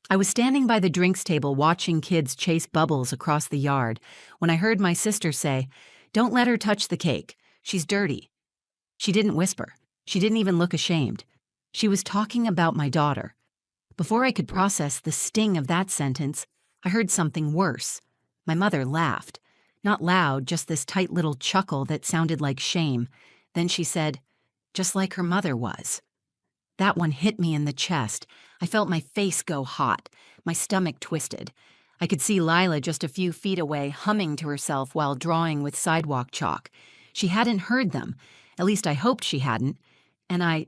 I was standing by the drinks table watching kids chase bubbles across the yard when I heard my sister say, "Don't let her touch the cake. She's dirty." She didn't whisper. She didn't even look ashamed. She was talking about my daughter. Before I could process the sting of that sentence, I heard something worse. My mother laughed. Not loud, just this tight little chuckle that sounded like shame. Then she said, "Just like her mother was." That one hit me in the chest. I felt my face go hot, my stomach twisted. I could see Lila just a few feet away humming to herself while drawing with sidewalk chalk. She hadn't heard them. At least I hoped she hadn't. And I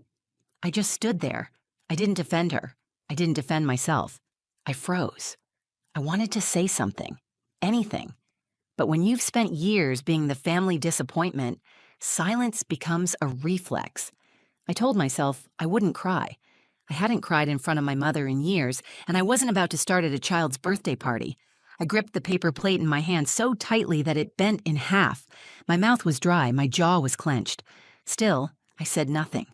just stood there. I didn't defend her. I didn't defend myself. I froze. I wanted to say something. Anything. But when you've spent years being the family disappointment, silence becomes a reflex. I told myself I wouldn't cry. I hadn't cried in front of my mother in years, and I wasn't about to start at a child's birthday party. I gripped the paper plate in my hand so tightly that it bent in half. My mouth was dry, my jaw was clenched. Still, I said nothing.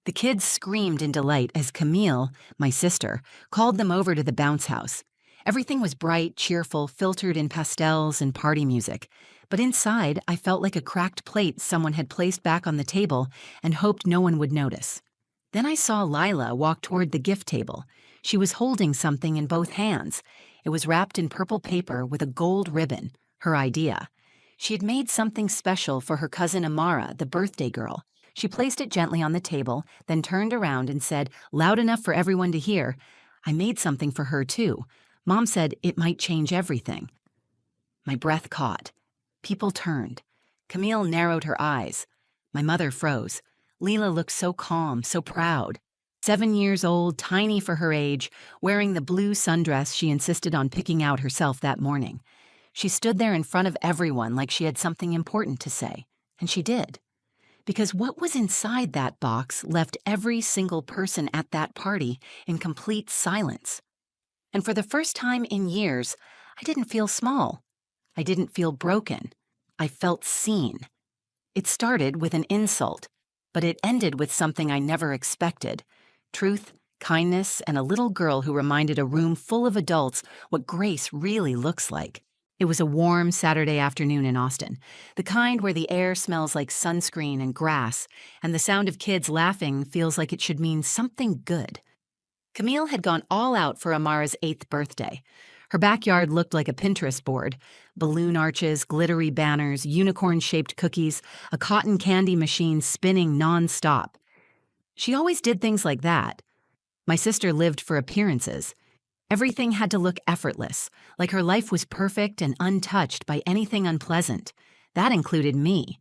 The kids screamed in delight as Camille, my sister, called them over to the bounce house. Everything was bright, cheerful, filtered in pastels and party music. But inside, I felt like a cracked plate someone had placed back on the table and hoped no one would notice. Then I saw Lila walk toward the gift table. She was holding something in both hands. It was wrapped in purple paper with a gold ribbon, her idea. She had made something special for her cousin Amara, the birthday girl. She placed it gently on the table, then turned around and said, loud enough for everyone to hear, "I made something for her, too. Mom said it might change everything." My breath caught. People turned. Camille narrowed her eyes. My mother froze. Leela looked so calm, so proud. 7 years old, tiny for her age, wearing the blue sundress she insisted on picking out herself that morning. She stood there in front of everyone like she had something important to say. And she did. Because what was inside that box left every single person at that party in complete silence. And for the first time in years, I didn't feel small. I didn't feel broken. I felt seen. It started with an insult, but it ended with something I never expected. Truth, kindness, and a little girl who reminded a room full of adults what grace really looks like. It was a warm Saturday afternoon in Austin, the kind where the air smells like sunscreen and grass, and the sound of kids laughing feels like it should mean something good. Camille had gone all out for Amara's 8th birthday. Her backyard looked like a Pinterest board. Balloon arches, glittery banners, unicorn-shaped cookies, a cotton candy machine spinning non-stop. She always did things like that. My sister lived for appearances. Everything had to look effortless, like her life was perfect and untouched by anything unpleasant. That included me.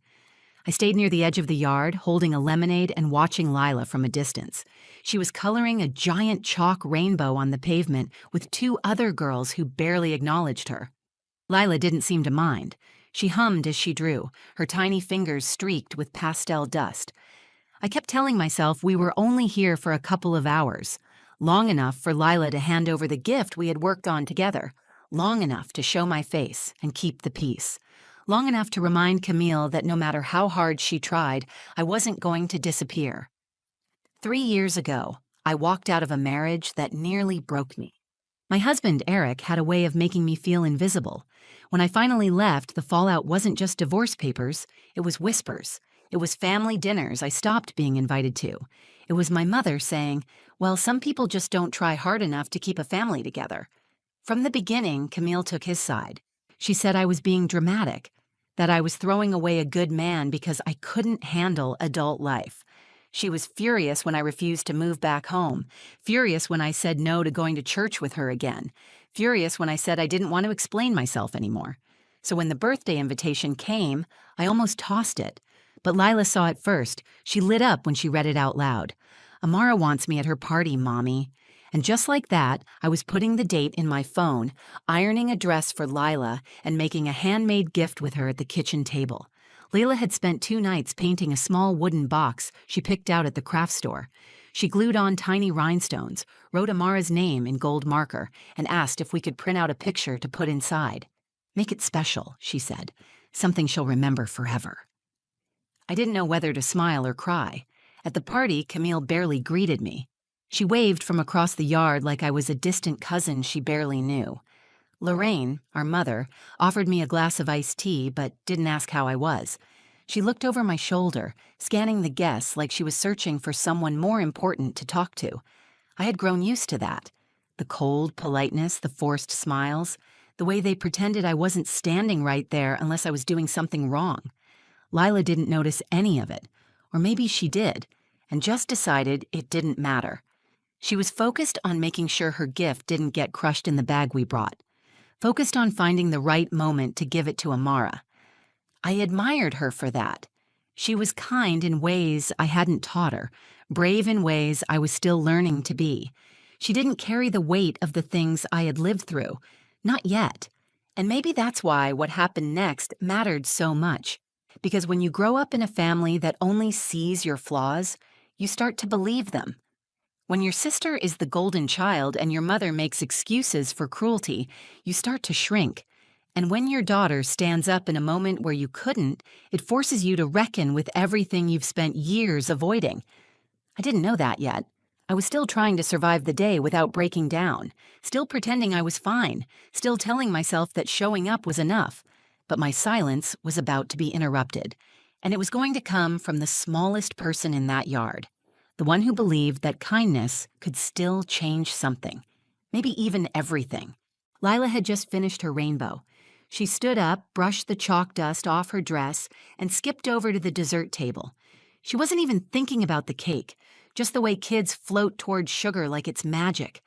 I stayed near the edge of the yard, holding a lemonade and watching Lila from a distance. She was coloring a giant chalk rainbow on the pavement with 2 other girls who barely acknowledged her. Lila didn't seem to mind. She hummed as she drew, her tiny fingers streaked with pastel dust. I kept telling myself we were only here for a couple of hours, long enough for Lila to hand over the gift we had worked on together, long enough to show my face and keep the peace. Long enough to remind Camille that no matter how hard she tried, I wasn't going to disappear. 3 years ago, I walked out of a marriage that nearly broke me. My husband, Eric, had a way of making me feel invisible. When I finally left, the fallout wasn't just divorce papers, it was whispers. It was family dinners I stopped being invited to. It was my mother saying, "Well, some people just don't try hard enough to keep a family together." From the beginning, Camille took his side. She said I was being dramatic, that I was throwing away a good man because I couldn't handle adult life. She was furious when I refused to move back home, furious when I said no to going to church with her again, furious when I said I didn't want to explain myself anymore. So when the birthday invitation came, I almost tossed it. But Lila saw it first. She lit up when she read it out loud. "Amara wants me at her party, Mommy." And just like that, I was putting the date in my phone, ironing a dress for Lila, and making a handmade gift with her at the kitchen table. Layla had spent 2 nights painting a small wooden box she picked out at the craft store. She glued on tiny rhinestones, wrote Amara's name in gold marker, and asked if we could print out a picture to put inside. "Make it special," she said. "Something she'll remember forever." I didn't know whether to smile or cry. At the party, Camille barely greeted me. She waved from across the yard like I was a distant cousin she barely knew. Lorraine, our mother, offered me a glass of iced tea but didn't ask how I was. She looked over my shoulder, scanning the guests like she was searching for someone more important to talk to. I had grown used to that. The cold politeness, the forced smiles, the way they pretended I wasn't standing right there unless I was doing something wrong. Lila didn't notice any of it, or maybe she did, and just decided it didn't matter. She was focused on making sure her gift didn't get crushed in the bag we brought, focused on finding the right moment to give it to Amara. I admired her for that. She was kind in ways I hadn't taught her, brave in ways I was still learning to be. She didn't carry the weight of the things I had lived through. Not yet. And maybe that's why what happened next mattered so much. Because when you grow up in a family that only sees your flaws, you start to believe them. When your sister is the golden child and your mother makes excuses for cruelty, you start to shrink. And when your daughter stands up in a moment where you couldn't, it forces you to reckon with everything you've spent years avoiding. I didn't know that yet. I was still trying to survive the day without breaking down, still pretending I was fine, still telling myself that showing up was enough. But my silence was about to be interrupted, and it was going to come from the smallest person in that yard. The one who believed that kindness could still change something, maybe even everything. Lila had just finished her rainbow. She stood up, brushed the chalk dust off her dress, and skipped over to the dessert table. She wasn't even thinking about the cake, just the way kids float toward sugar like it's magic.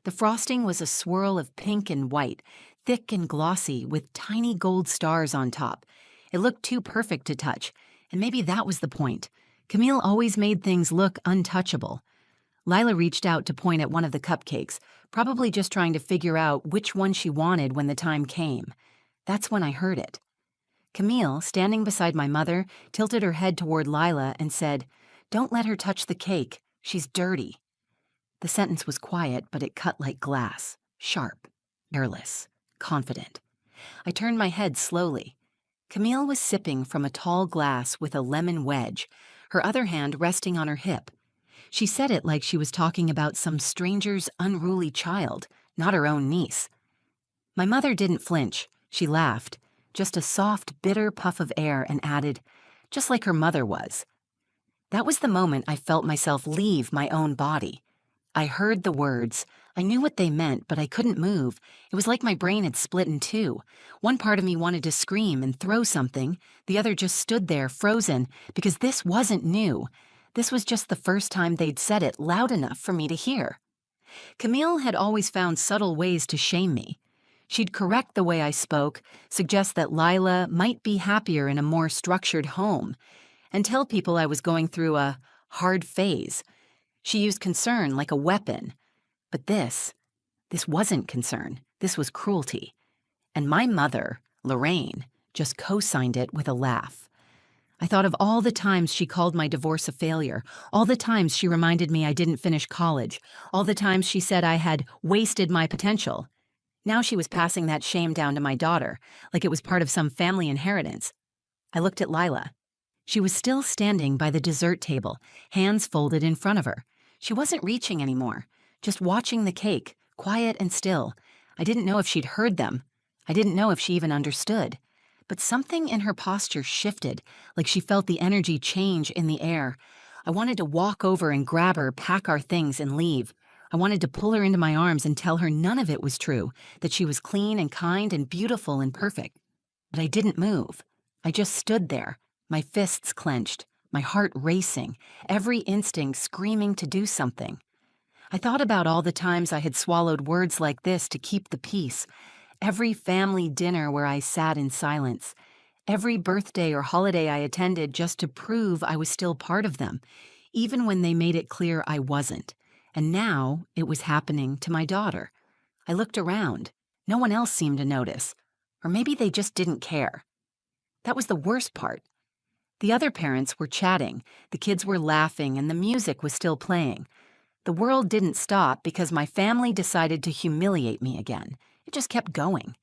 The frosting was a swirl of pink and white, thick and glossy, with tiny gold stars on top. It looked too perfect to touch, and maybe that was the point. Camille always made things look untouchable. Lila reached out to point at one of the cupcakes, probably just trying to figure out which one she wanted when the time came. That's when I heard it. Camille, standing beside my mother, tilted her head toward Lila and said, "Don't let her touch the cake. She's dirty." The sentence was quiet, but it cut like glass, sharp, careless, confident. I turned my head slowly. Camille was sipping from a tall glass with a lemon wedge, her other hand resting on her hip. She said it like she was talking about some stranger's unruly child, not her own niece. My mother didn't flinch. She laughed, just a soft, bitter puff of air, and added, "Just like her mother was." That was the moment I felt myself leave my own body. I heard the words. I knew what they meant, but I couldn't move. It was like my brain had split in two. One part of me wanted to scream and throw something. The other just stood there, frozen, because this wasn't new. This was just the first time they'd said it loud enough for me to hear. Camille had always found subtle ways to shame me. She'd correct the way I spoke, suggest that Lila might be happier in a more structured home, and tell people I was going through a hard phase. She used concern like a weapon. But this wasn't concern. This was cruelty. And my mother, Lorraine, just co-signed it with a laugh. I thought of all the times she called my divorce a failure, all the times she reminded me I didn't finish college, all the times she said I had wasted my potential. Now she was passing that shame down to my daughter, like it was part of some family inheritance. I looked at Lila. She was still standing by the dessert table, hands folded in front of her. She wasn't reaching anymore, just watching the cake, quiet and still. I didn't know if she'd heard them. I didn't know if she even understood. But something in her posture shifted, like she felt the energy change in the air. I wanted to walk over and grab her, pack our things, and leave. I wanted to pull her into my arms and tell her none of it was true, that she was clean and kind and beautiful and perfect. But I didn't move. I just stood there, my fists clenched, my heart racing, every instinct screaming to do something. I thought about all the times I had swallowed words like this to keep the peace, every family dinner where I sat in silence, every birthday or holiday I attended just to prove I was still part of them, even when they made it clear I wasn't. And now it was happening to my daughter. I looked around. No one else seemed to notice. Or maybe they just didn't care. That was the worst part. The other parents were chatting, the kids were laughing, and the music was still playing. The world didn't stop because my family decided to humiliate me again. It just kept going.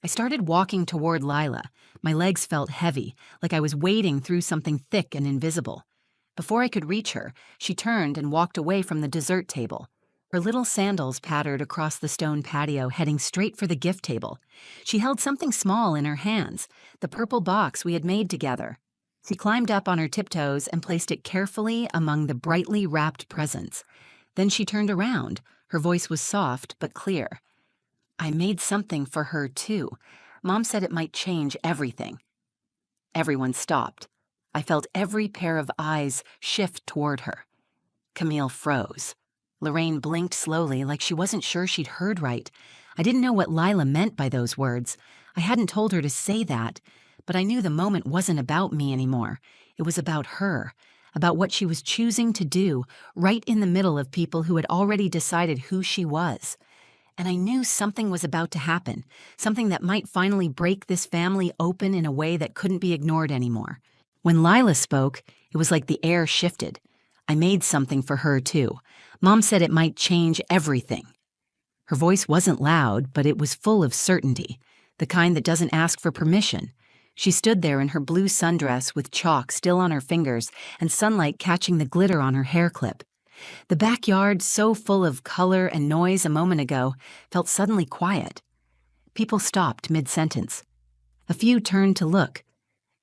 I started walking toward Lila. My legs felt heavy, like I was wading through something thick and invisible. Before I could reach her, she turned and walked away from the dessert table. Her little sandals pattered across the stone patio, heading straight for the gift table. She held something small in her hands, the purple box we had made together. She climbed up on her tiptoes and placed it carefully among the brightly wrapped presents. Then she turned around. Her voice was soft but clear. "I made something for her, too. Mom said it might change everything." Everyone stopped. I felt every pair of eyes shift toward her. Camille froze. Lorraine blinked slowly, like she wasn't sure she'd heard right. I didn't know what Lila meant by those words. I hadn't told her to say that, but I knew the moment wasn't about me anymore. It was about her, about what she was choosing to do, right in the middle of people who had already decided who she was. And I knew something was about to happen, something that might finally break this family open in a way that couldn't be ignored anymore. When Lila spoke, it was like the air shifted. I made something for her, too. Mom said it might change everything. Her voice wasn't loud, but it was full of certainty, the kind that doesn't ask for permission. She stood there in her blue sundress with chalk still on her fingers and sunlight catching the glitter on her hair clip. The backyard, so full of color and noise a moment ago, felt suddenly quiet. People stopped mid-sentence. A few turned to look.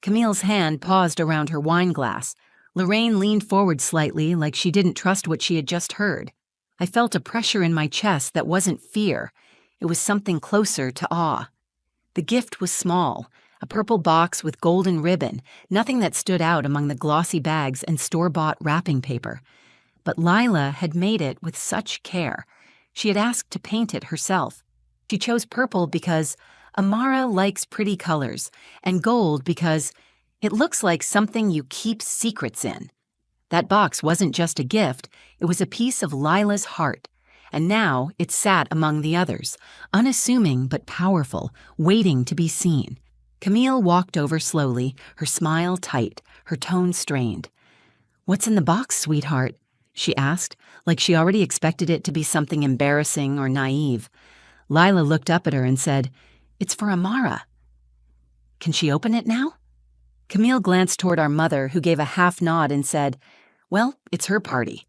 Camille's hand paused around her wine glass. Lorraine leaned forward slightly, like she didn't trust what she had just heard. I felt a pressure in my chest that wasn't fear. It was something closer to awe. The gift was small, a purple box with golden ribbon, nothing that stood out among the glossy bags and store-bought wrapping paper. But Lila had made it with such care. She had asked to paint it herself. She chose purple because Amara likes pretty colors, and gold because it looks like something you keep secrets in. That box wasn't just a gift, it was a piece of Lila's heart. And now it sat among the others, unassuming but powerful, waiting to be seen. Camille walked over slowly, her smile tight, her tone strained. "What's in the box, sweetheart?" she asked, like she already expected it to be something embarrassing or naive. Lila looked up at her and said, "It's for Amara." "Can she open it now?" Camille glanced toward our mother, who gave a half nod and said, "Well, it's her party."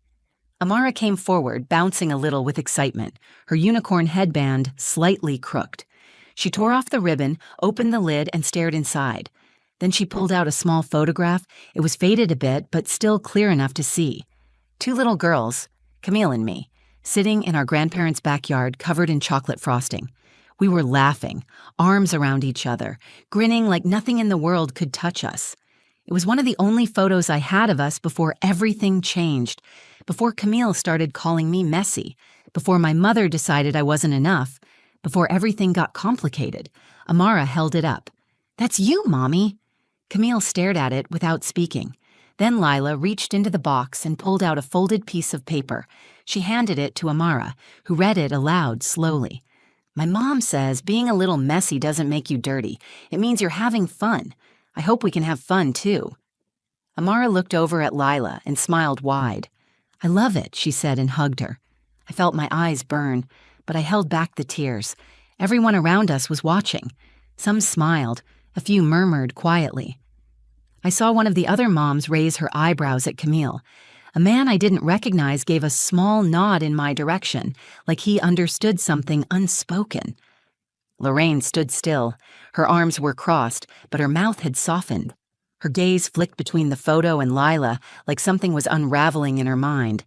Amara came forward, bouncing a little with excitement, her unicorn headband slightly crooked. She tore off the ribbon, opened the lid, and stared inside. Then she pulled out a small photograph. It was faded a bit, but still clear enough to see. 2 little girls, Camille and me, sitting in our grandparents' backyard covered in chocolate frosting. We were laughing, arms around each other, grinning like nothing in the world could touch us. It was one of the only photos I had of us before everything changed, before Camille started calling me messy, before my mother decided I wasn't enough, before everything got complicated. Amara held it up. "That's you, Mommy." Camille stared at it without speaking. Then Lila reached into the box and pulled out a folded piece of paper. She handed it to Amara, who read it aloud slowly. "My mom says being a little messy doesn't make you dirty. It means you're having fun. I hope we can have fun, too." Amara looked over at Lila and smiled wide. "I love it," she said and hugged her. I felt my eyes burn, but I held back the tears. Everyone around us was watching. Some smiled, a few murmured quietly. I saw one of the other moms raise her eyebrows at Camille. A man I didn't recognize gave a small nod in my direction, like he understood something unspoken. Lorraine stood still. Her arms were crossed, but her mouth had softened. Her gaze flicked between the photo and Lila, like something was unraveling in her mind.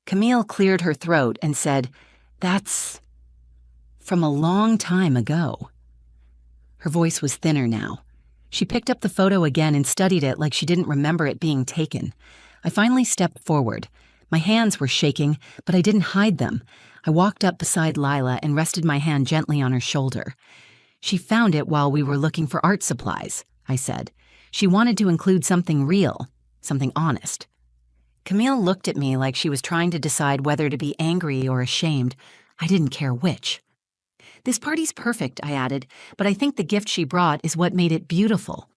Camille cleared her throat and said, "That's from a long time ago." Her voice was thinner now. She picked up the photo again and studied it like she didn't remember it being taken. I finally stepped forward. My hands were shaking, but I didn't hide them. I walked up beside Lila and rested my hand gently on her shoulder. "She found it while we were looking for art supplies," I said. "She wanted to include something real, something honest." Camille looked at me like she was trying to decide whether to be angry or ashamed. I didn't care which. "This party's perfect," I added, "but I think the gift she brought is what made it beautiful."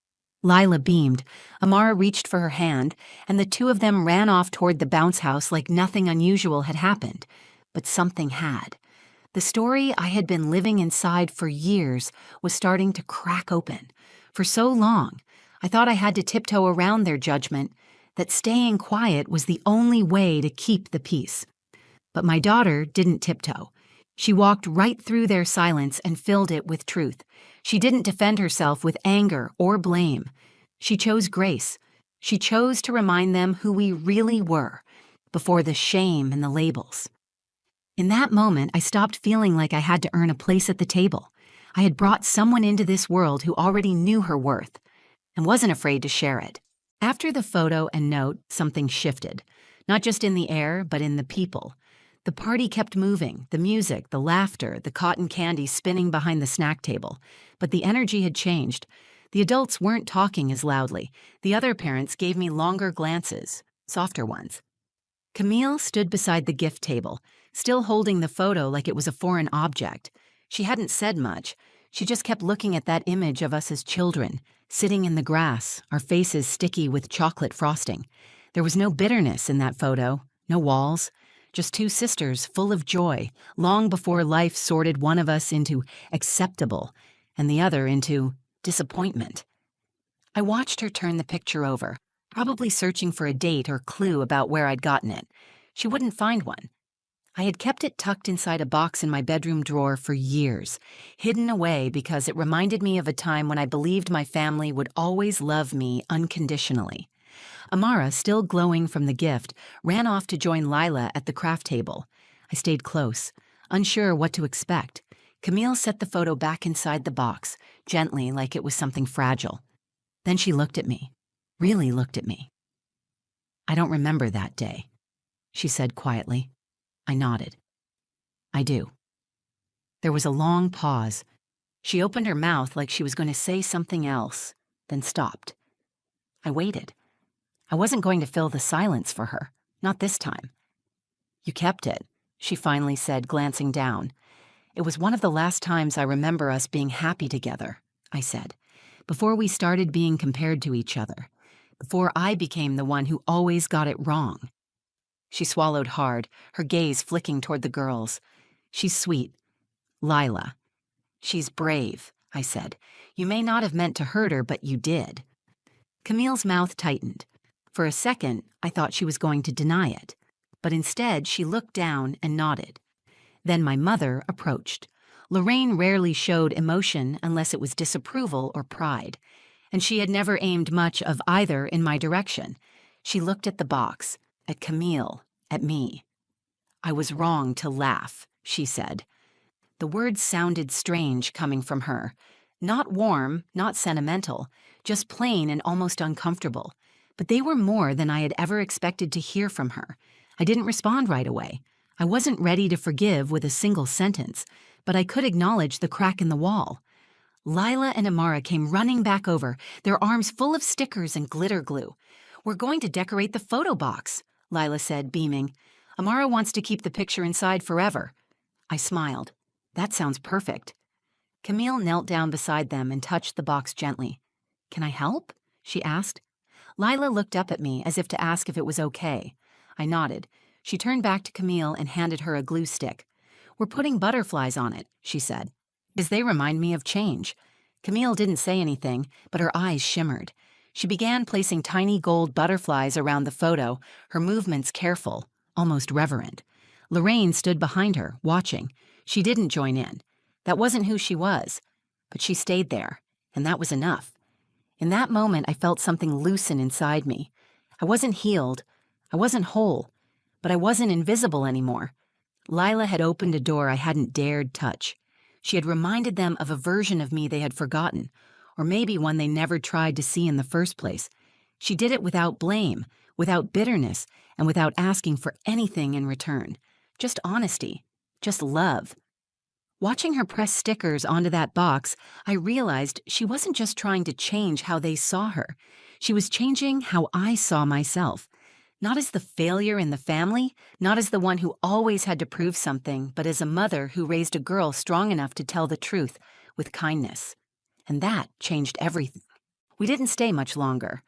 Lila beamed. Amara reached for her hand, and the two of them ran off toward the bounce house like nothing unusual had happened. But something had. The story I had been living inside for years was starting to crack open. For so long, I thought I had to tiptoe around their judgment. that staying quiet was the only way to keep the peace. But my daughter didn't tiptoe. She walked right through their silence and filled it with truth. She didn't defend herself with anger or blame. She chose grace. She chose to remind them who we really were, before the shame and the labels. In that moment, I stopped feeling like I had to earn a place at the table. I had brought someone into this world who already knew her worth and wasn't afraid to share it. After the photo and note, something shifted, not just in the air, but in the people. The party kept moving, the music, the laughter, the cotton candy spinning behind the snack table. But the energy had changed. The adults weren't talking as loudly. The other parents gave me longer glances, softer ones. Camille stood beside the gift table, still holding the photo like it was a foreign object. She hadn't said much. She just kept looking at that image of us as children, sitting in the grass, our faces sticky with chocolate frosting. There was no bitterness in that photo, no walls. Just two sisters full of joy, long before life sorted one of us into acceptable and the other into disappointment. I watched her turn the picture over, probably searching for a date or clue about where I'd gotten it. She wouldn't find one. I had kept it tucked inside a box in my bedroom drawer for years, hidden away because it reminded me of a time when I believed my family would always love me unconditionally. Amara, still glowing from the gift, ran off to join Lila at the craft table. I stayed close, unsure what to expect. Camille set the photo back inside the box, gently like it was something fragile. Then she looked at me, really looked at me. "I don't remember that day," she said quietly. I nodded. "I do." There was a long pause. She opened her mouth like she was going to say something else, then stopped. I waited. I wasn't going to fill the silence for her, not this time. "You kept it," she finally said, glancing down. "It was one of the last times I remember us being happy together," I said, "before we started being compared to each other, before I became the one who always got it wrong." She swallowed hard, her gaze flicking toward the girls. "She's sweet. Lila. She's brave," I said. "You may not have meant to hurt her, but you did." Camille's mouth tightened. For a second, I thought she was going to deny it, but instead she looked down and nodded. Then my mother approached. Lorraine rarely showed emotion unless it was disapproval or pride, and she had never aimed much of either in my direction. She looked at the box, at Camille, at me. "I was wrong to laugh," she said. The words sounded strange coming from her. Not warm, not sentimental, just plain and almost uncomfortable. But they were more than I had ever expected to hear from her. I didn't respond right away. I wasn't ready to forgive with a single sentence, but I could acknowledge the crack in the wall. Lila and Amara came running back over, their arms full of stickers and glitter glue. "We're going to decorate the photo box," Lila said, beaming. "Amara wants to keep the picture inside forever." I smiled. "That sounds perfect." Camille knelt down beside them and touched the box gently. "Can I help?" she asked. Lila looked up at me as if to ask if it was okay. I nodded. She turned back to Camille and handed her a glue stick. "We're putting butterflies on it," she said, "because they remind me of change." Camille didn't say anything, but her eyes shimmered. She began placing tiny gold butterflies around the photo, her movements careful, almost reverent. Lorraine stood behind her, watching. She didn't join in. That wasn't who she was. But she stayed there, and that was enough. In that moment, I felt something loosen inside me. I wasn't healed. I wasn't whole. But I wasn't invisible anymore. Lila had opened a door I hadn't dared touch. She had reminded them of a version of me they had forgotten, or maybe one they never tried to see in the first place. She did it without blame, without bitterness, and without asking for anything in return. Just honesty. Just love. Watching her press stickers onto that box, I realized she wasn't just trying to change how they saw her. She was changing how I saw myself. Not as the failure in the family, not as the one who always had to prove something, but as a mother who raised a girl strong enough to tell the truth with kindness. And that changed everything. We didn't stay much longer.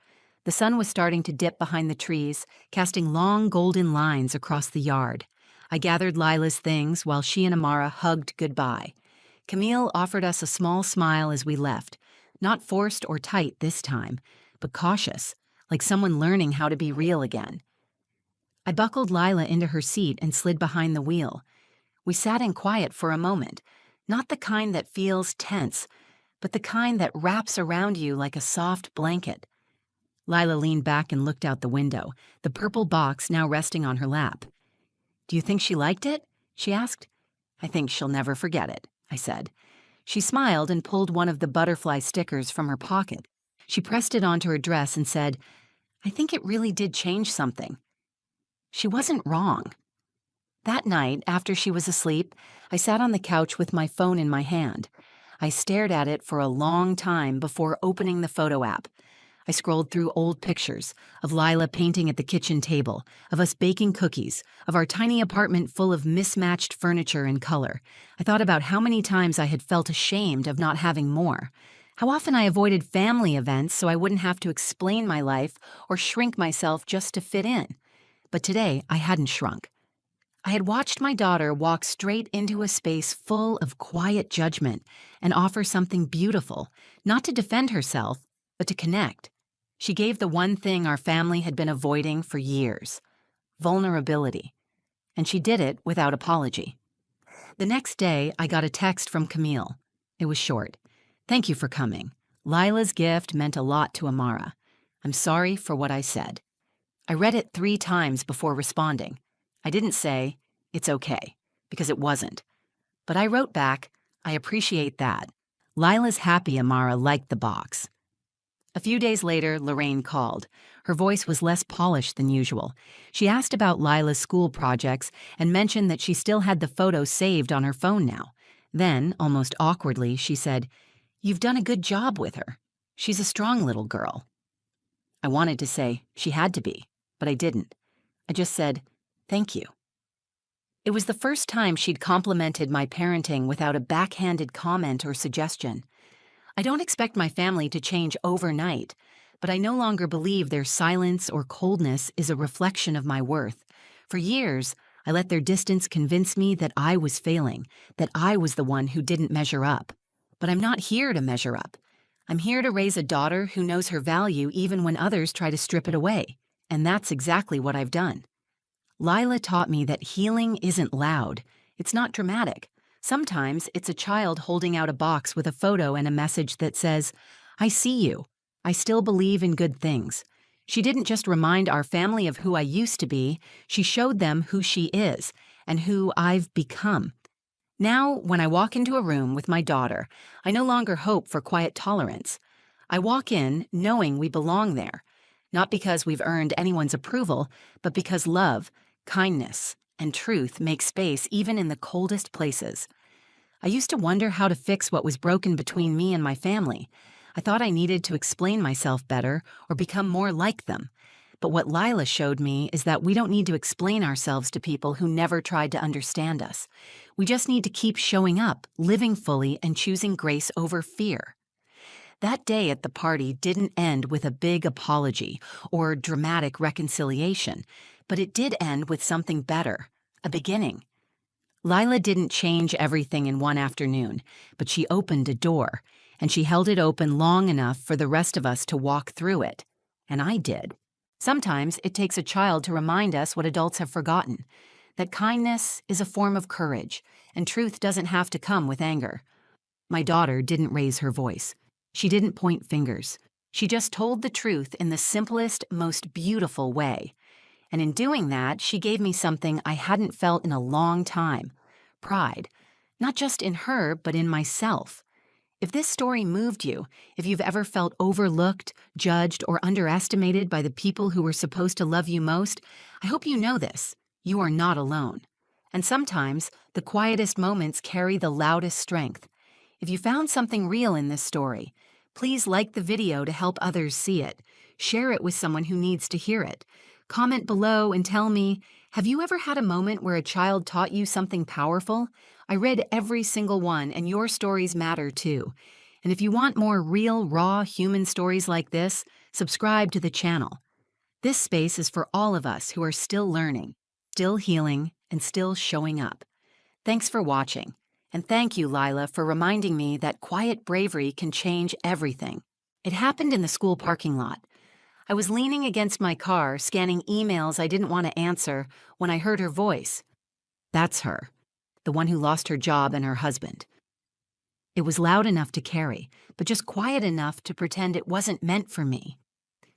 The sun was starting to dip behind the trees, casting long golden lines across the yard. I gathered Lila's things while she and Amara hugged goodbye. Camille offered us a small smile as we left, not forced or tight this time, but cautious, like someone learning how to be real again. I buckled Lila into her seat and slid behind the wheel. We sat in quiet for a moment, not the kind that feels tense, but the kind that wraps around you like a soft blanket. Lila leaned back and looked out the window, the purple box now resting on her lap. "Do you think she liked it?" she asked. "I think she'll never forget it," I said. She smiled and pulled one of the butterfly stickers from her pocket. She pressed it onto her dress and said, "I think it really did change something." She wasn't wrong. That night, after she was asleep, I sat on the couch with my phone in my hand. I stared at it for a long time before opening the photo app. I scrolled through old pictures of Lila painting at the kitchen table, of us baking cookies, of our tiny apartment full of mismatched furniture and color. I thought about how many times I had felt ashamed of not having more, how often I avoided family events so I wouldn't have to explain my life or shrink myself just to fit in. But today, I hadn't shrunk. I had watched my daughter walk straight into a space full of quiet judgment and offer something beautiful, not to defend herself, but to connect. She gave the one thing our family had been avoiding for years: vulnerability. And she did it without apology. The next day, I got a text from Camille. It was short. "Thank you for coming. Lila's gift meant a lot to Amara. I'm sorry for what I said." I read it 3 times before responding. I didn't say, "It's okay," because it wasn't. But I wrote back, "I appreciate that. Lila's happy Amara liked the box." A few days later, Lorraine called. Her voice was less polished than usual. She asked about Lila's school projects and mentioned that she still had the photo saved on her phone now. Then, almost awkwardly, she said, "You've done a good job with her. She's a strong little girl." I wanted to say she had to be, but I didn't. I just said, "Thank you." It was the first time she'd complimented my parenting without a backhanded comment or suggestion. I don't expect my family to change overnight, but I no longer believe their silence or coldness is a reflection of my worth. For years, I let their distance convince me that I was failing, that I was the one who didn't measure up. But I'm not here to measure up. I'm here to raise a daughter who knows her value even when others try to strip it away. And that's exactly what I've done. Lila taught me that healing isn't loud. It's not dramatic. Sometimes it's a child holding out a box with a photo and a message that says, "I see you. I still believe in good things." She didn't just remind our family of who I used to be, she showed them who she is and who I've become. Now, when I walk into a room with my daughter, I no longer hope for quiet tolerance. I walk in knowing we belong there, not because we've earned anyone's approval, but because love, kindness, and truth make space even in the coldest places. I used to wonder how to fix what was broken between me and my family. I thought I needed to explain myself better or become more like them. But what Lila showed me is that we don't need to explain ourselves to people who never tried to understand us. We just need to keep showing up, living fully, and choosing grace over fear. That day at the party didn't end with a big apology or dramatic reconciliation, but it did end with something better, a beginning. Lila didn't change everything in one afternoon, but she opened a door, and she held it open long enough for the rest of us to walk through it. And I did. Sometimes it takes a child to remind us what adults have forgotten, that kindness is a form of courage, and truth doesn't have to come with anger. My daughter didn't raise her voice. She didn't point fingers. She just told the truth in the simplest, most beautiful way. And in doing that, she gave me something I hadn't felt in a long time: pride. Not just in her, but in myself. If this story moved you, if you've ever felt overlooked, judged, or underestimated by the people who were supposed to love you most, I hope you know this: you are not alone. And sometimes, the quietest moments carry the loudest strength. If you found something real in this story, please like the video to help others see it. Share it with someone who needs to hear it. Comment below and tell me, have you ever had a moment where a child taught you something powerful? I read every single one, and your stories matter too. And if you want more real, raw human stories like this, subscribe to the channel. This space is for all of us who are still learning, still healing, and still showing up. Thanks for watching. And thank you, Lila, for reminding me that quiet bravery can change everything. It happened in the school parking lot. I was leaning against my car, scanning emails I didn't want to answer, when I heard her voice. That's her, the one who lost her job and her husband. It was loud enough to carry, but just quiet enough to pretend it wasn't meant for me.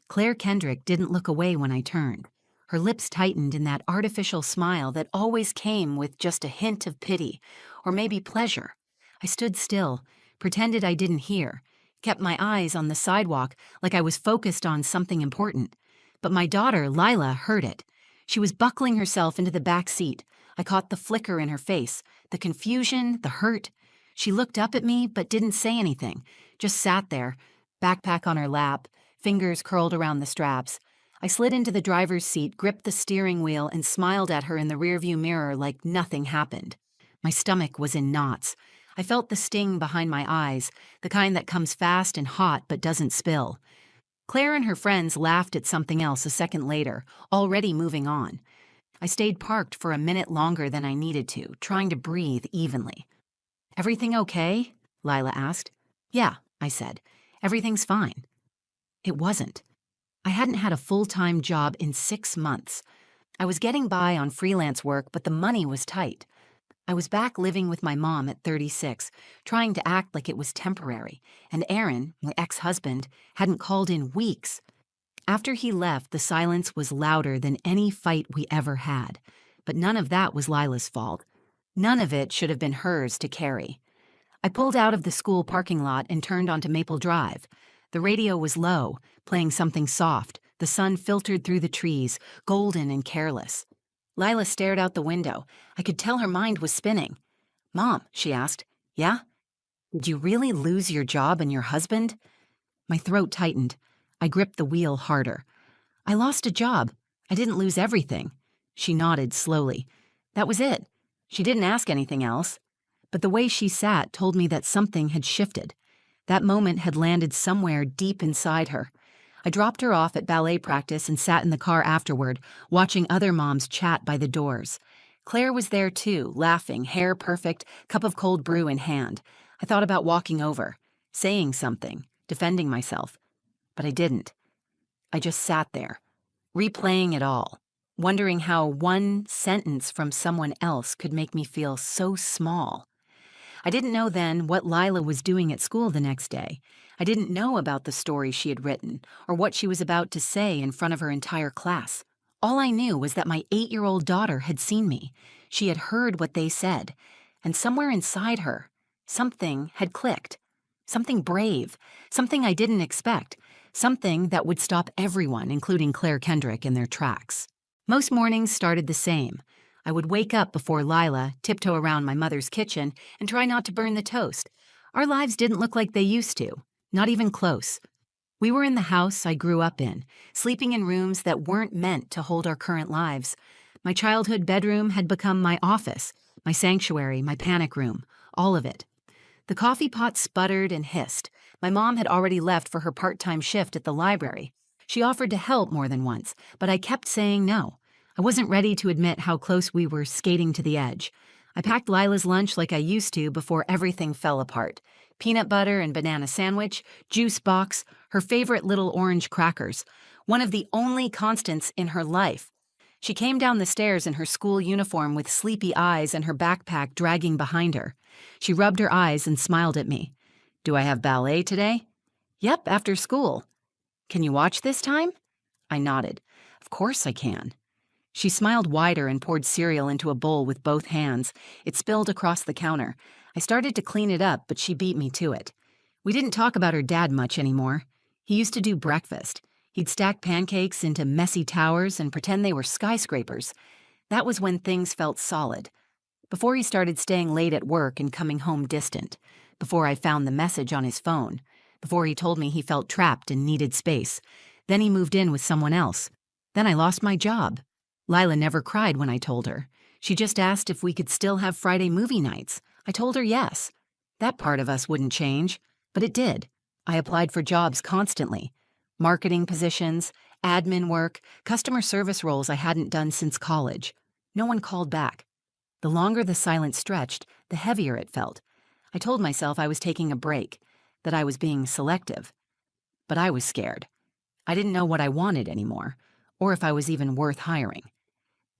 Claire Kendrick didn't look away when I turned. Her lips tightened in that artificial smile that always came with just a hint of pity, or maybe pleasure. I stood still, pretended I didn't hear, kept my eyes on the sidewalk like I was focused on something important. But my daughter, Lila, heard it. She was buckling herself into the back seat. I caught the flicker in her face, the confusion, the hurt. She looked up at me but didn't say anything, just sat there, backpack on her lap, fingers curled around the straps. I slid into the driver's seat, gripped the steering wheel, and smiled at her in the rearview mirror like nothing happened. My stomach was in knots. I felt the sting behind my eyes, the kind that comes fast and hot but doesn't spill. Claire and her friends laughed at something else a second later, already moving on. I stayed parked for a minute longer than I needed to, trying to breathe evenly. "Everything okay?" Lila asked. "Yeah," I said. "Everything's fine." It wasn't. I hadn't had a full-time job in 6 months. I was getting by on freelance work, but the money was tight. I was back living with my mom at 36, trying to act like it was temporary, and Aaron, my ex-husband, hadn't called in weeks. After he left, the silence was louder than any fight we ever had. But none of that was Lila's fault. None of it should have been hers to carry. I pulled out of the school parking lot and turned onto Maple Drive. The radio was low, playing something soft. The sun filtered through the trees, golden and careless. Lila stared out the window. I could tell her mind was spinning. "Mom," she asked. "Yeah? Did you really lose your job and your husband?" My throat tightened. I gripped the wheel harder. "I lost a job. I didn't lose everything." She nodded slowly. That was it. She didn't ask anything else. But the way she sat told me that something had shifted. That moment had landed somewhere deep inside her. I dropped her off at ballet practice and sat in the car afterward, watching other moms chat by the doors. Claire was there too, laughing, hair perfect, cup of cold brew in hand. I thought about walking over, saying something, defending myself. But I didn't. I just sat there, replaying it all, wondering how one sentence from someone else could make me feel so small. I didn't know then what Lila was doing at school the next day. I didn't know about the story she had written or what she was about to say in front of her entire class. All I knew was that my 8-year-old daughter had seen me. She had heard what they said. And somewhere inside her, something had clicked. Something brave. Something I didn't expect. Something that would stop everyone, including Claire Kendrick, in their tracks. Most mornings started the same. I would wake up before Lila, tiptoe around my mother's kitchen, and try not to burn the toast. Our lives didn't look like they used to, not even close. We were in the house I grew up in, sleeping in rooms that weren't meant to hold our current lives. My childhood bedroom had become my office, my sanctuary, my panic room, all of it. The coffee pot sputtered and hissed. My mom had already left for her part-time shift at the library. She offered to help more than once, but I kept saying no. I wasn't ready to admit how close we were skating to the edge. I packed Lila's lunch like I used to before everything fell apart. Peanut butter and banana sandwich, juice box, her favorite little orange crackers. One of the only constants in her life. She came down the stairs in her school uniform with sleepy eyes and her backpack dragging behind her. She rubbed her eyes and smiled at me. "Do I have ballet today?" "Yep, after school." "Can you watch this time?" I nodded. "Of course I can." She smiled wider and poured cereal into a bowl with both hands. It spilled across the counter. I started to clean it up, but she beat me to it. We didn't talk about her dad much anymore. He used to do breakfast. He'd stack pancakes into messy towers and pretend they were skyscrapers. That was when things felt solid. Before he started staying late at work and coming home distant. Before I found the message on his phone. Before he told me he felt trapped and needed space. Then he moved in with someone else. Then I lost my job. Lila never cried when I told her. She just asked if we could still have Friday movie nights. I told her yes. That part of us wouldn't change, but it did. I applied for jobs constantly. Marketing positions, admin work, customer service roles I hadn't done since college. No one called back. The longer the silence stretched, the heavier it felt. I told myself I was taking a break, that I was being selective. But I was scared. I didn't know what I wanted anymore, or if I was even worth hiring.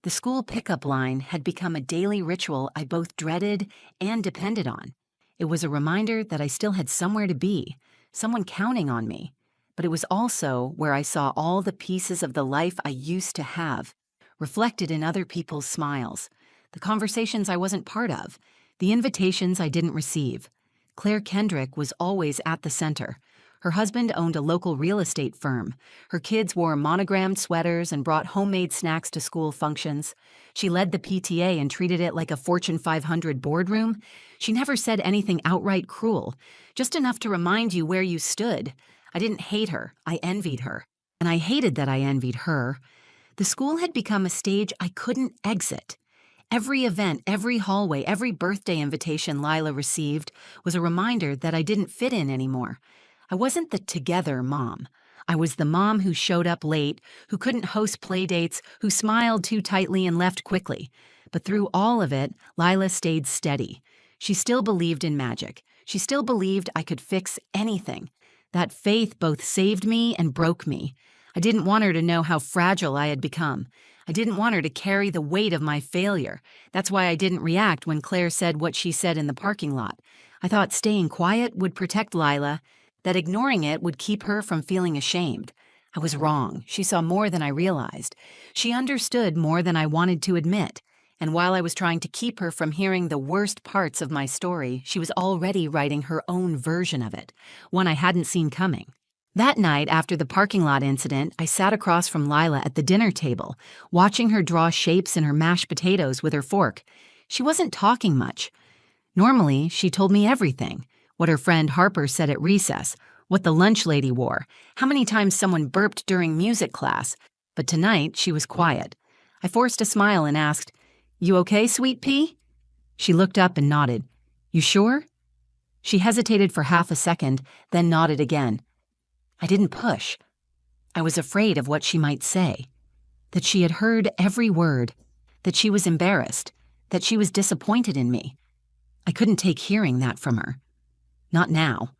The school pickup line had become a daily ritual I both dreaded and depended on. It was a reminder that I still had somewhere to be, someone counting on me. But it was also where I saw all the pieces of the life I used to have, reflected in other people's smiles, the conversations I wasn't part of, the invitations I didn't receive. Claire Kendrick was always at the center. Her husband owned a local real estate firm. Her kids wore monogrammed sweaters and brought homemade snacks to school functions. She led the PTA and treated it like a Fortune 500 boardroom. She never said anything outright cruel, just enough to remind you where you stood. I didn't hate her, I envied her. And I hated that I envied her. The school had become a stage I couldn't exit. Every event, every hallway, every birthday invitation Lila received was a reminder that I didn't fit in anymore. I wasn't the together mom. I was the mom who showed up late, who couldn't host playdates, who smiled too tightly and left quickly. But through all of it, Lila stayed steady. She still believed in magic. She still believed I could fix anything. That faith both saved me and broke me. I didn't want her to know how fragile I had become. I didn't want her to carry the weight of my failure. That's why I didn't react when Claire said what she said in the parking lot. I thought staying quiet would protect Lila, that ignoring it would keep her from feeling ashamed. I was wrong. She saw more than I realized. She understood more than I wanted to admit. And while I was trying to keep her from hearing the worst parts of my story, she was already writing her own version of it, one I hadn't seen coming. That night, after the parking lot incident, I sat across from Lila at the dinner table, watching her draw shapes in her mashed potatoes with her fork. She wasn't talking much. Normally, she told me everything. What her friend Harper said at recess, what the lunch lady wore, how many times someone burped during music class. But tonight, she was quiet. I forced a smile and asked, "You okay, sweet pea?" She looked up and nodded. "You sure?" She hesitated for half a second, then nodded again. I didn't push. I was afraid of what she might say. That she had heard every word. That she was embarrassed. That she was disappointed in me. I couldn't take hearing that from her. Not now.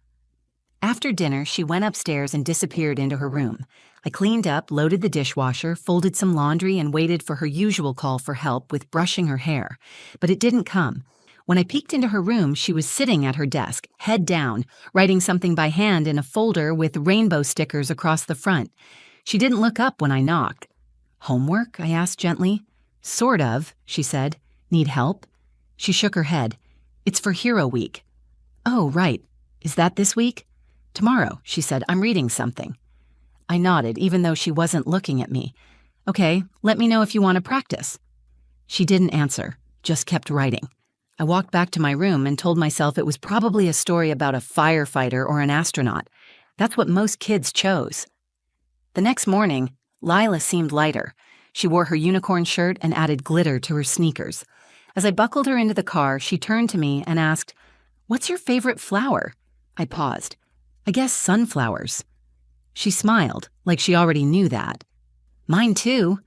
After dinner, she went upstairs and disappeared into her room. I cleaned up, loaded the dishwasher, folded some laundry, and waited for her usual call for help with brushing her hair. But it didn't come. When I peeked into her room, she was sitting at her desk, head down, writing something by hand in a folder with rainbow stickers across the front. She didn't look up when I knocked. "Homework?" I asked gently. "Sort of," she said. "Need help?" She shook her head. "It's for Hero Week." "Oh, right. Is that this week?" "Tomorrow," she said. "I'm reading something." I nodded, even though she wasn't looking at me. "Okay, let me know if you want to practice." She didn't answer, just kept writing. I walked back to my room and told myself it was probably a story about a firefighter or an astronaut. That's what most kids chose. The next morning, Lila seemed lighter. She wore her unicorn shirt and added glitter to her sneakers. As I buckled her into the car, she turned to me and asked, "What's your favorite flower?" I paused. "I guess sunflowers." She smiled, like she already knew that. "Mine too."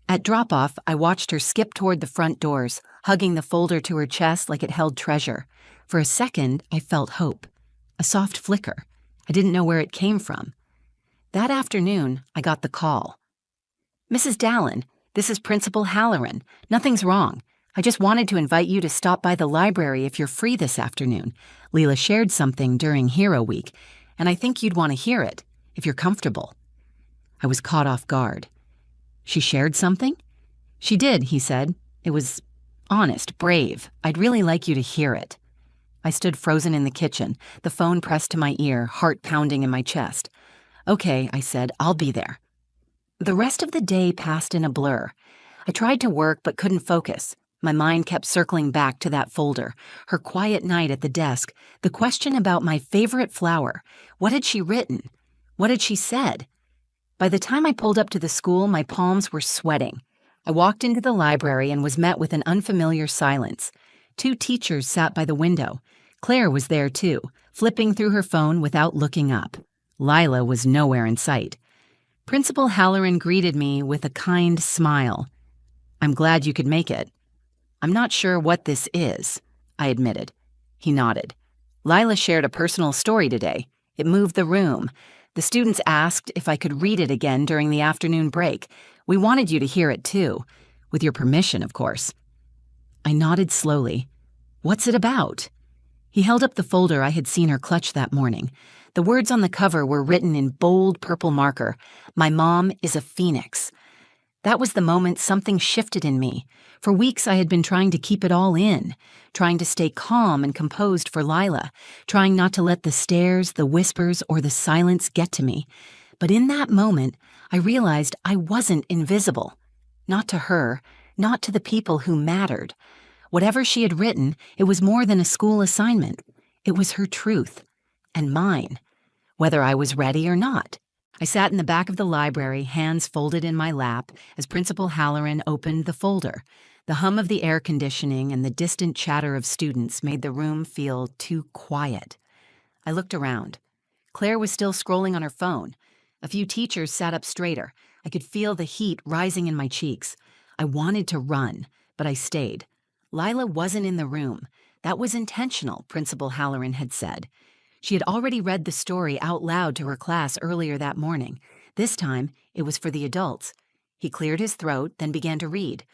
At drop-off, I watched her skip toward the front doors, hugging the folder to her chest like it held treasure. For a second, I felt hope. A soft flicker. I didn't know where it came from. That afternoon, I got the call. "Mrs. Dallin, this is Principal Halloran. Nothing's wrong. I just wanted to invite you to stop by the library if you're free this afternoon. Leela shared something during Hero Week, and I think you'd want to hear it, if you're comfortable." I was caught off guard. "She shared something?" "She did," he said. "It was honest, brave. I'd really like you to hear it." I stood frozen in the kitchen, the phone pressed to my ear, heart pounding in my chest. "Okay," I said, "I'll be there." The rest of the day passed in a blur. I tried to work but couldn't focus. My mind kept circling back to that folder, her quiet night at the desk, the question about my favorite flower. What had she written? What had she said? By the time I pulled up to the school, my palms were sweating. I walked into the library and was met with an unfamiliar silence. 2 teachers sat by the window. Claire was there too, flipping through her phone without looking up. Lila was nowhere in sight. Principal Halloran greeted me with a kind smile. "I'm glad you could make it." "I'm not sure what this is," I admitted. He nodded. "Lila shared a personal story today. It moved the room. The students asked if I could read it again during the afternoon break. We wanted you to hear it too. With your permission, of course. I nodded slowly. What's it about? He held up the folder I had seen her clutch that morning. The words on the cover were written in bold purple marker. My mom is a phoenix. That was the moment something shifted in me. For weeks I had been trying to keep it all in, trying to stay calm and composed for Lila, trying not to let the stares, the whispers, or the silence get to me. But in that moment, I realized I wasn't invisible. Not to her, not to the people who mattered. Whatever she had written, it was more than a school assignment. It was her truth. And mine. Whether I was ready or not. I sat in the back of the library, hands folded in my lap, as Principal Halloran opened the folder. The hum of the air conditioning and the distant chatter of students made the room feel too quiet. I looked around. Claire was still scrolling on her phone. A few teachers sat up straighter. I could feel the heat rising in my cheeks. I wanted to run, but I stayed. Lila wasn't in the room. That was intentional, Principal Halloran had said. She had already read the story out loud to her class earlier that morning. This time, it was for the adults. He cleared his throat, then began to read.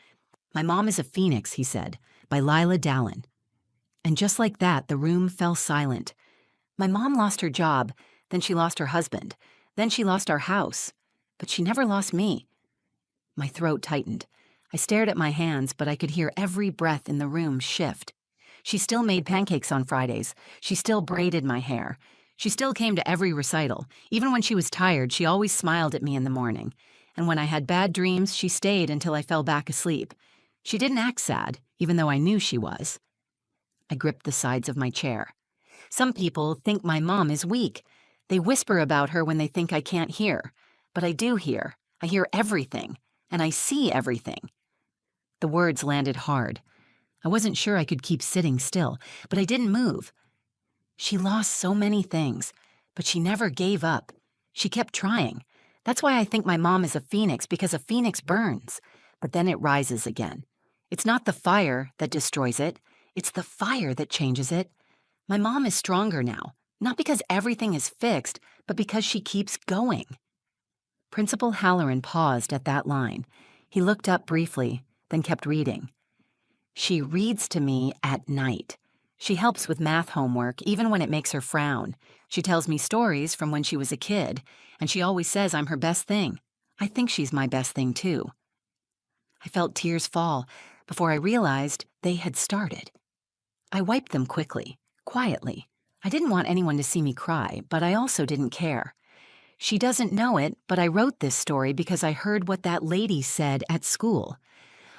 My Mom is a Phoenix, he said, by Lila Dallin. And just like that, the room fell silent. My mom lost her job, then she lost her husband, then she lost our house. But she never lost me. My throat tightened. I stared at my hands, but I could hear every breath in the room shift. She still made pancakes on Fridays. She still braided my hair. She still came to every recital. Even when she was tired, she always smiled at me in the morning. And when I had bad dreams, she stayed until I fell back asleep. She didn't act sad, even though I knew she was. I gripped the sides of my chair. Some people think my mom is weak. They whisper about her when they think I can't hear. But I do hear. I hear everything. And I see everything. The words landed hard. I wasn't sure I could keep sitting still, but I didn't move. She lost so many things, but she never gave up. She kept trying. That's why I think my mom is a phoenix, because a phoenix burns, but then it rises again. It's not the fire that destroys it. It's the fire that changes it. My mom is stronger now, not because everything is fixed, but because she keeps going. Principal Halloran paused at that line. He looked up briefly, then kept reading. She reads to me at night. She helps with math homework, even when it makes her frown. She tells me stories from when she was a kid, and she always says I'm her best thing. I think she's my best thing, too. I felt tears fall before I realized they had started. I wiped them quickly, quietly. I didn't want anyone to see me cry, but I also didn't care. She doesn't know it, but I wrote this story because I heard what that lady said at school.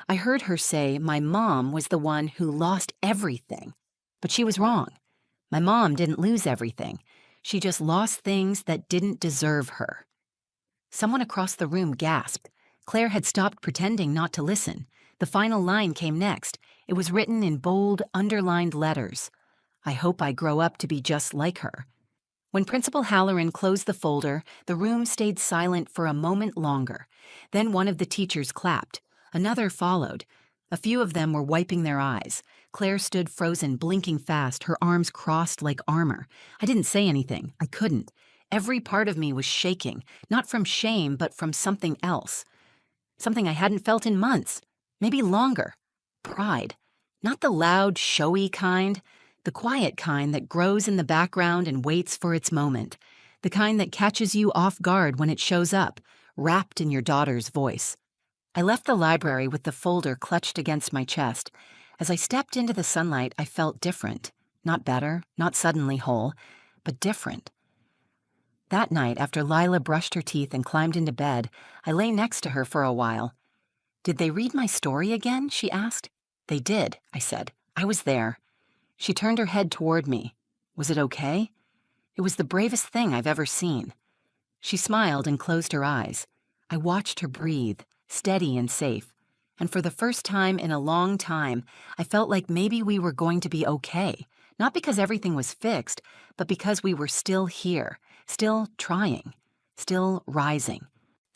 I heard her say my mom was the one who lost everything. But she was wrong. My mom didn't lose everything. She just lost things that didn't deserve her. Someone across the room gasped. Claire had stopped pretending not to listen. The final line came next. It was written in bold, underlined letters. I hope I grow up to be just like her. When Principal Halloran closed the folder, the room stayed silent for a moment longer. Then one of the teachers clapped. Another followed. A few of them were wiping their eyes. Claire stood frozen, blinking fast, her arms crossed like armor. I didn't say anything. I couldn't. Every part of me was shaking, not from shame, but from something else. Something I hadn't felt in months, maybe longer. Pride. Not the loud, showy kind. The quiet kind that grows in the background and waits for its moment. The kind that catches you off guard when it shows up, wrapped in your daughter's voice. I left the library with the folder clutched against my chest. As I stepped into the sunlight, I felt different. Not better, not suddenly whole, but different. That night, after Lila brushed her teeth and climbed into bed, I lay next to her for a while. "Did they read my story again?" she asked. "They did," I said. "I was there." She turned her head toward me. Was it okay? It was the bravest thing I've ever seen. She smiled and closed her eyes. I watched her breathe, steady and safe. And for the first time in a long time, I felt like maybe we were going to be okay. Not because everything was fixed, but because we were still here, still trying, still rising.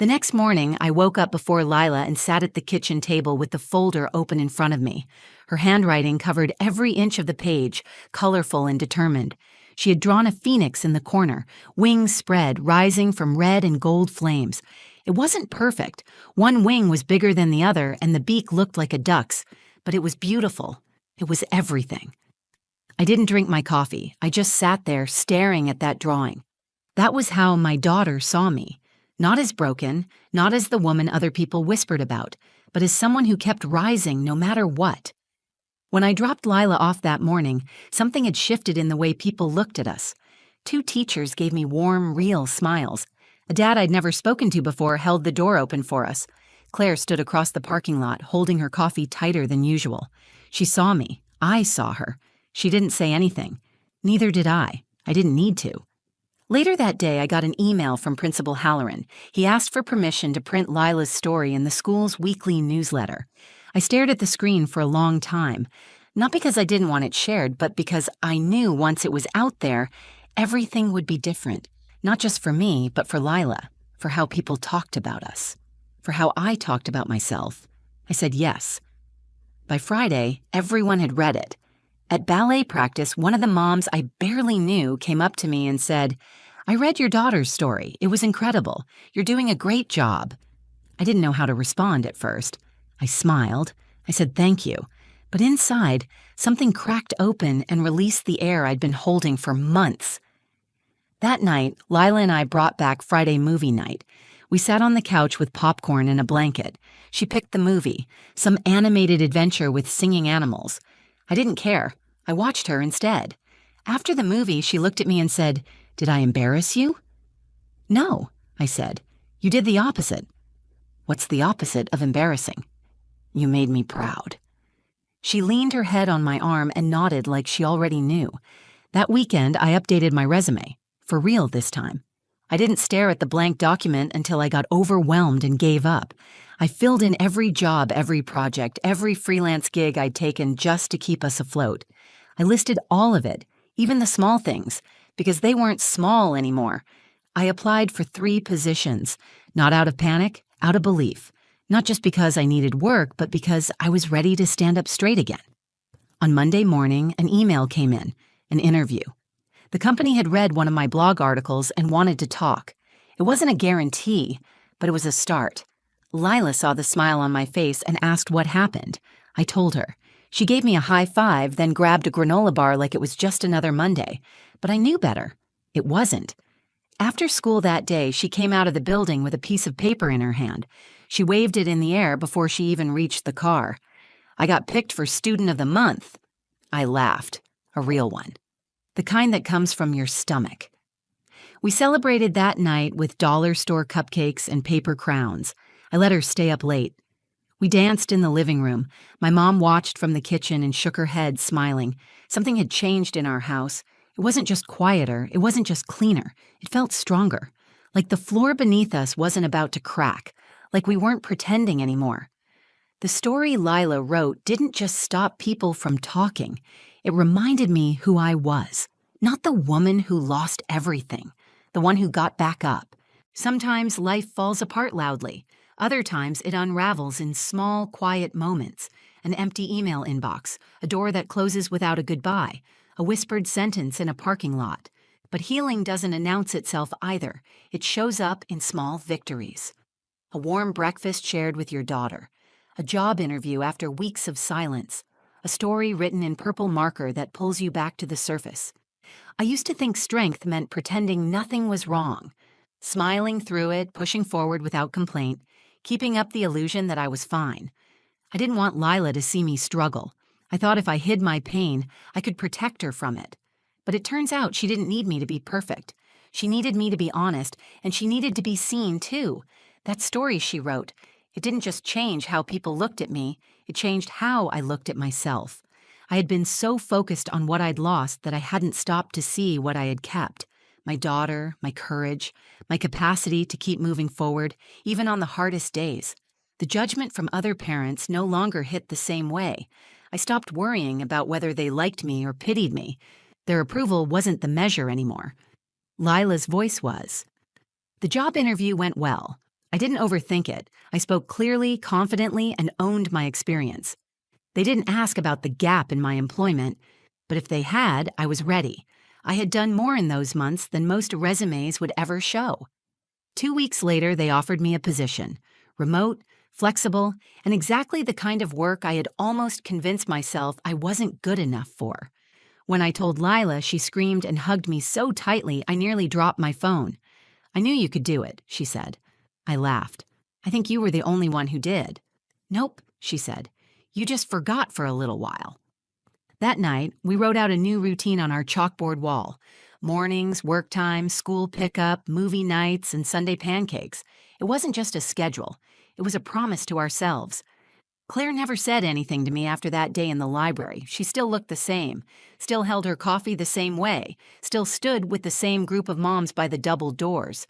The next morning, I woke up before Lila and sat at the kitchen table with the folder open in front of me. Her handwriting covered every inch of the page, colorful and determined. She had drawn a phoenix in the corner, wings spread, rising from red and gold flames. It wasn't perfect. One wing was bigger than the other, and the beak looked like a duck's. But it was beautiful. It was everything. I didn't drink my coffee. I just sat there, staring at that drawing. That was how my daughter saw me. Not as broken, not as the woman other people whispered about, but as someone who kept rising no matter what. When I dropped Lila off that morning, something had shifted in the way people looked at us. 2 teachers gave me warm, real smiles. A dad I'd never spoken to before held the door open for us. Claire stood across the parking lot, holding her coffee tighter than usual. She saw me. I saw her. She didn't say anything. Neither did I. I didn't need to. Later that day, I got an email from Principal Halloran. He asked for permission to print Lila's story in the school's weekly newsletter. I stared at the screen for a long time, not because I didn't want it shared, but because I knew once it was out there, everything would be different. Not just for me, but for Lila, for how people talked about us, for how I talked about myself. I said yes. By Friday, everyone had read it. At ballet practice, one of the moms I barely knew came up to me and said, "I read your daughter's story. It was incredible. You're doing a great job." I didn't know how to respond at first. I smiled. I said thank you. But inside, something cracked open and released the air I'd been holding for months. That night, Lila and I brought back Friday movie night. We sat on the couch with popcorn and a blanket. She picked the movie, some animated adventure with singing animals. I didn't care. I watched her instead. After the movie, she looked at me and said, "Did I embarrass you?" "No," I said. "You did the opposite." "What's the opposite of embarrassing?" "You made me proud." She leaned her head on my arm and nodded like she already knew. That weekend, I updated my resume. For real this time. I didn't stare at the blank document until I got overwhelmed and gave up. I filled in every job, every project, every freelance gig I'd taken just to keep us afloat. I listed all of it, even the small things, because they weren't small anymore. I applied for 3 positions, not out of panic, out of belief. Not just because I needed work, but because I was ready to stand up straight again. On Monday morning, an email came in, an interview. The company had read one of my blog articles and wanted to talk. It wasn't a guarantee, but it was a start. Lila saw the smile on my face and asked what happened. I told her. She gave me a high five, then grabbed a granola bar like it was just another Monday. But I knew better. It wasn't. After school that day, she came out of the building with a piece of paper in her hand. She waved it in the air before she even reached the car. "I got picked for Student of the Month." I laughed. A real one. The kind that comes from your stomach. We celebrated that night with dollar store cupcakes and paper crowns. I let her stay up late. We danced in the living room. My mom watched from the kitchen and shook her head, smiling. Something had changed in our house. It wasn't just quieter. It wasn't just cleaner. It felt stronger. Like the floor beneath us wasn't about to crack. Like we weren't pretending anymore. The story Lila wrote didn't just stop people from talking. It reminded me who I was. Not the woman who lost everything. The one who got back up. Sometimes life falls apart loudly. Other times it unravels in small, quiet moments. An empty email inbox, a door that closes without a goodbye, a whispered sentence in a parking lot. But healing doesn't announce itself either. It shows up in small victories. A warm breakfast shared with your daughter. A job interview after weeks of silence. A story written in purple marker that pulls you back to the surface. I used to think strength meant pretending nothing was wrong. Smiling through it, pushing forward without complaint, keeping up the illusion that I was fine. I didn't want Lila to see me struggle. I thought if I hid my pain, I could protect her from it. But it turns out she didn't need me to be perfect. She needed me to be honest, and she needed to be seen too. That story she wrote, it didn't just change how people looked at me, it changed how I looked at myself. I had been so focused on what I'd lost that I hadn't stopped to see what I had kept. My daughter, my courage, my capacity to keep moving forward, even on the hardest days. The judgment from other parents no longer hit the same way. I stopped worrying about whether they liked me or pitied me. Their approval wasn't the measure anymore. Lila's voice was. The job interview went well. I didn't overthink it. I spoke clearly, confidently, and owned my experience. They didn't ask about the gap in my employment, but if they had, I was ready. I had done more in those months than most resumes would ever show. 2 weeks later, they offered me a position. Remote, flexible, and exactly the kind of work I had almost convinced myself I wasn't good enough for. When I told Lila, she screamed and hugged me so tightly I nearly dropped my phone. "I knew you could do it," she said. I laughed. "I think you were the only one who did." "Nope," she said. "You just forgot for a little while." That night, we wrote out a new routine on our chalkboard wall. Mornings, work time, school pickup, movie nights, and Sunday pancakes. It wasn't just a schedule. It was a promise to ourselves. Claire never said anything to me after that day in the library. She still looked the same, still held her coffee the same way, still stood with the same group of moms by the double doors.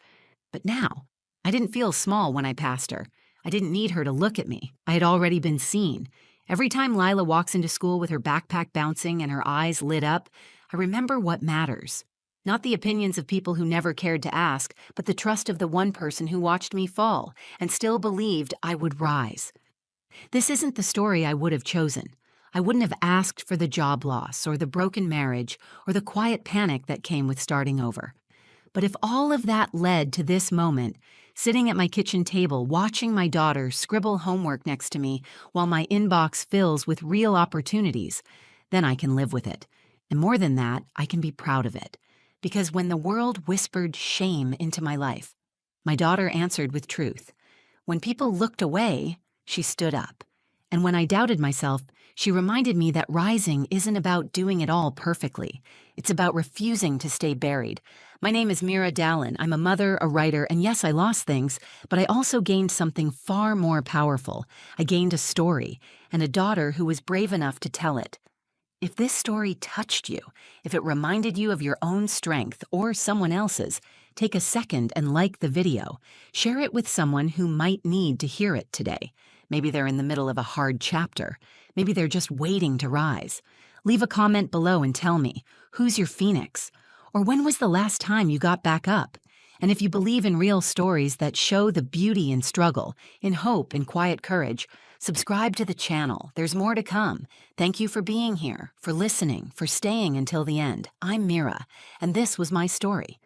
But now, I didn't feel small when I passed her. I didn't need her to look at me. I had already been seen. Every time Lila walks into school with her backpack bouncing and her eyes lit up, I remember what matters. Not the opinions of people who never cared to ask, but the trust of the one person who watched me fall and still believed I would rise. This isn't the story I would have chosen. I wouldn't have asked for the job loss or the broken marriage or the quiet panic that came with starting over. But if all of that led to this moment, sitting at my kitchen table watching my daughter scribble homework next to me while my inbox fills with real opportunities, then I can live with it. And more than that, I can be proud of it. Because when the world whispered shame into my life, my daughter answered with truth. When people looked away, she stood up. And when I doubted myself, she reminded me that rising isn't about doing it all perfectly. It's about refusing to stay buried. My name is Mira Dallin. I'm a mother, a writer, and yes, I lost things, but I also gained something far more powerful. I gained a story, and a daughter who was brave enough to tell it. If this story touched you, if it reminded you of your own strength or someone else's, take a second and like the video. Share it with someone who might need to hear it today. Maybe they're in the middle of a hard chapter. Maybe they're just waiting to rise. Leave a comment below and tell me, who's your phoenix? Or when was the last time you got back up? And if you believe in real stories that show the beauty in struggle, in hope and quiet courage, subscribe to the channel. There's more to come. Thank you for being here, for listening, for staying until the end. I'm Mira, and this was my story.